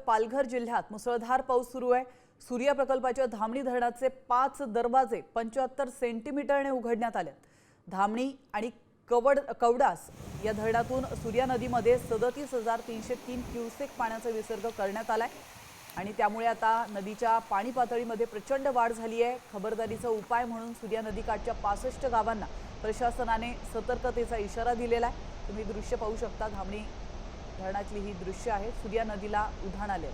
पालघर जिल्ह्यात मुसळधार पाऊस सुरू आहे। सूर्या प्रकल्पाच्या धामणी धरणाचे 5 दरवाजे 75 सेंटीमीटरने उघडण्यात आले। धामणी आणि कवडास या धरणातून सूर्या नदीमध्ये 37,303 क्युसेक पाण्याचा विसर्ग करण्यात आलाय आणि त्यामुळे आता नदीच्या पाणी पातळीमध्ये प्रचंड वाढ झाली आहे। खबरदारीचा उपाय म्हणून सूर्या नदीकाठच्या 65 गावांना प्रशासनाने सतर्कतेचा इशारा दिलेला आहे। तुम्ही दृश्य पाहू शकता, धामणी धरणातली ही दृश्य आहे। सूर्या नदीला उधाण आले।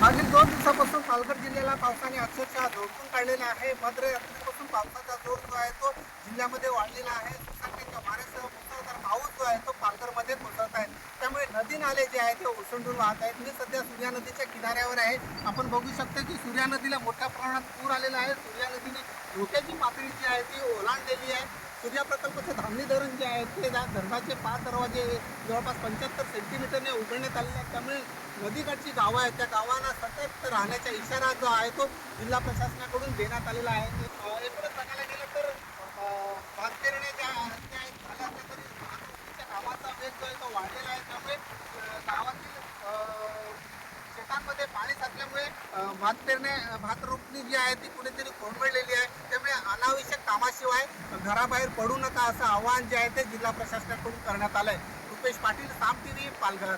मागील 2 दिवसापासून पालघर जिल्ह्याला पावसाने अक्षरशः झोडपून काढलेला आहे। मध्यरात्रीपासून पावसाचा जोर जो आहे तो जिल्ह्यामध्ये वाढलेला आहे। सुसाट्याच्या वाऱ्यासह मुसळधार पाऊस जो आहे तो पालघरमध्ये कोसळत आहे। त्यामुळे नदी नाले जे आहेत ते ओसंडून वाहत आहेत। मी सध्या सूर्या नदीच्या किनाऱ्यावर आहे। आपण बघू शकता की सूर्या नदीला मोठ्या प्रमाणात पूर आलेला आहे। सूर्या नदीने धोक्याची पातळी जी आहे ती ओलांडलेली आहे। सूर्या प्रकल्पाचे धामणी धरण जे आहे ते धरणाचे 5 दरवाजे जवळपास 75 सेंटीमीटरने उघडण्यात आलेले आहेत। त्यामुळे नदीकाठची गावं आहेत त्या गावांना सतत राहण्याचा इशारा जो आहे तो जिल्हा प्रशासनाकडून देण्यात आलेला आहे। एकूणच बघायला गेलं तर भात पेरण्या ज्या झाल्या तरी वाहतुकीच्या कामाचा वेग जो आहे तो वाढलेला आहे। त्यामुळे गावातील शेतांमध्ये पाणी साचल्यामुळे भात रोपणी जी आहे ती कुठेतरी कोंडलेली आहे। त्यामुळे अनावश्यक कामाशिवाय घराबाहेर पडू नका असं आवाहन जे आहे ते जिल्हा प्रशासनाकडून करण्यात आलंय। रुपेश पाटील, साम टीव्ही, पालघर।